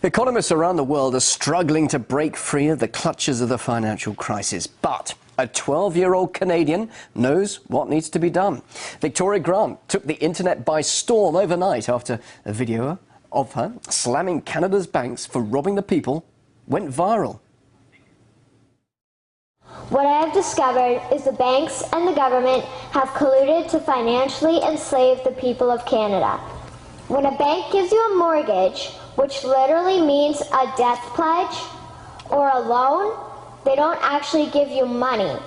Economists around the world are struggling to break free of the clutches of the financial crisis, but a 12-year-old Canadian knows what needs to be done. Victoria Grant took the internet by storm overnight after a video of her slamming Canada's banks for robbing the people went viral. What I have discovered is the banks and the government have colluded to financially enslave the people of Canada. When a bank gives you a mortgage, which literally means a death pledge or a loan, they don't actually give you money.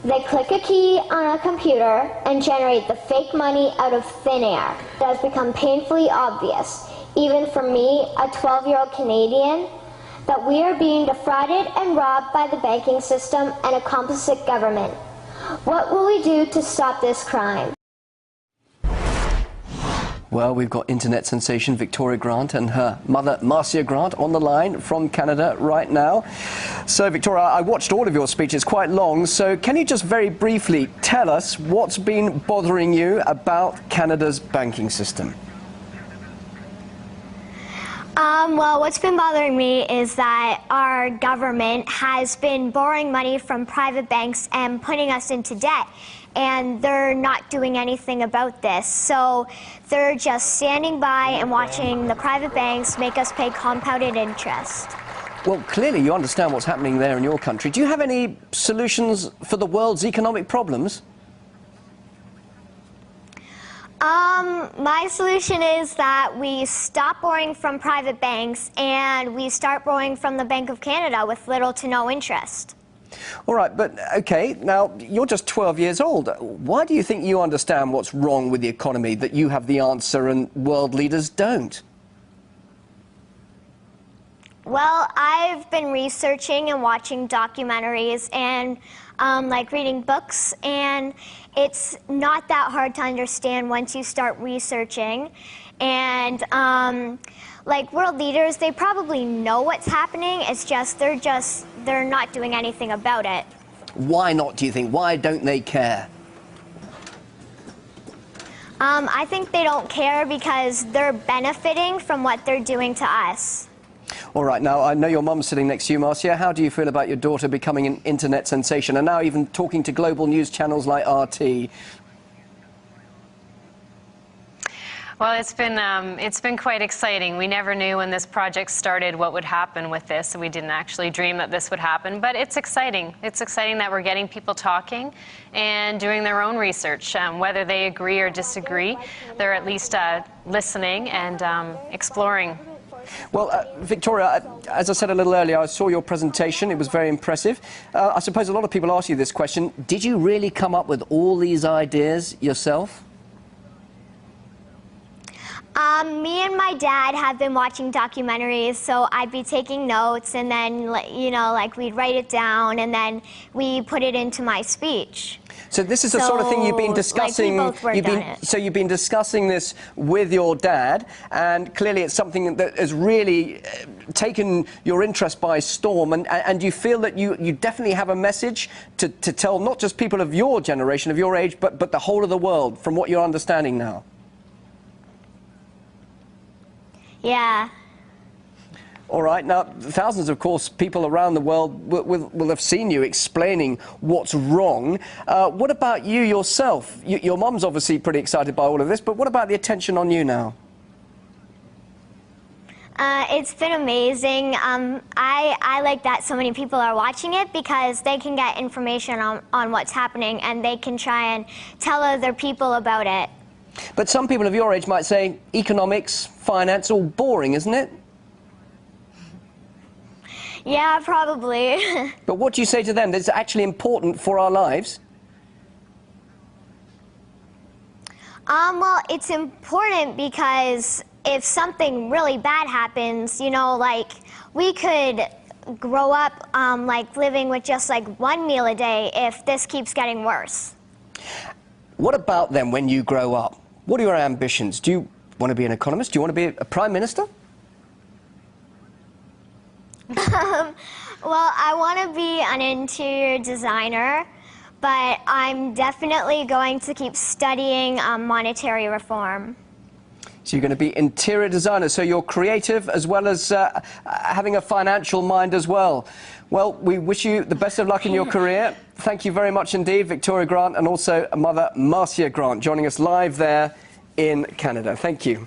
They click a key on a computer and generate the fake money out of thin air. It has become painfully obvious, even for me, a 12-year-old Canadian, that we are being defrauded and robbed by the banking system and a complicit government. What will we do to stop this crime? Well, we've got internet sensation Victoria Grant and her mother, Marcia Grant, on the line from Canada right now. So, Victoria, I watched all of your speech. It's quite long. So can you just very briefly tell us what's been bothering you about Canada's banking system? Well, what's been bothering me is that our government has been borrowing money from private banks and putting us into debt, and they're not doing anything about this. So they're just standing by and watching the private banks make us pay compounded interest. Well, clearly you understand what's happening there in your country. Do you have any solutions for the world's economic problems? My solution is that we stop borrowing from private banks and we start borrowing from the Bank of Canada with little to no interest. All right, but okay, now you're just 12 years old. Why do you think you understand what's wrong with the economy, that you have the answer and world leaders don't? Well, I've been researching and watching documentaries and like reading books, and it's not that hard to understand once you start researching. And like world leaders, they probably know what's happening. It's just they're not doing anything about it. Why not, do you think? Why don't they care? I think they don't care because they're benefiting from what they're doing to us. All right, now, I know your mum's sitting next to you, Marcia. How do you feel about your daughter becoming an internet sensation and now even talking to global news channels like RT? Well, it's been quite exciting. We never knew when this project started what would happen with this. We didn't actually dream that this would happen, but it's exciting. It's exciting that we're getting people talking and doing their own research. Whether they agree or disagree, they're at least listening and exploring. Well, Victoria, as I said a little earlier, I saw your presentation. It was very impressive. I suppose a lot of people ask you this question. Did you really come up with all these ideas yourself? Me and my dad have been watching documentaries, so I'd be taking notes, and then, you know, like we'd write it down, and then we put it into my speech. So this is the sort of thing you've been discussing. Like we both worked on it. So you've been discussing this with your dad, and clearly it's something that has really taken your interest by storm. And you feel that you definitely have a message to tell not just people of your generation, of your age, but the whole of the world, from what you're understanding now. Yeah. All right. Now, thousands, of course, people around the world will have seen you explaining what's wrong. What about you yourself? Your mum's obviously pretty excited by all of this, but what about the attention on you now? It's been amazing. I like that so many people are watching it because they can get information on what's happening and they can try and tell other people about it. But some people of your age might say economics, finance, all boring, isn't it? Yeah, probably. But what do you say to them? That's actually important for our lives? Well, it's important because if something really bad happens, you know, like we could grow up like living with just like one meal a day if this keeps getting worse. What about then when you grow up? What are your ambitions? Do you want to be an economist? Do you want to be a prime minister? Well, I want to be an interior designer, but I'm definitely going to keep studying monetary reform. So you're going to be interior designer, so you're creative as well as having a financial mind as well. Well, we wish you the best of luck in your career. Thank you very much indeed, Victoria Grant, and also Mother Marcia Grant, joining us live there in Canada. Thank you.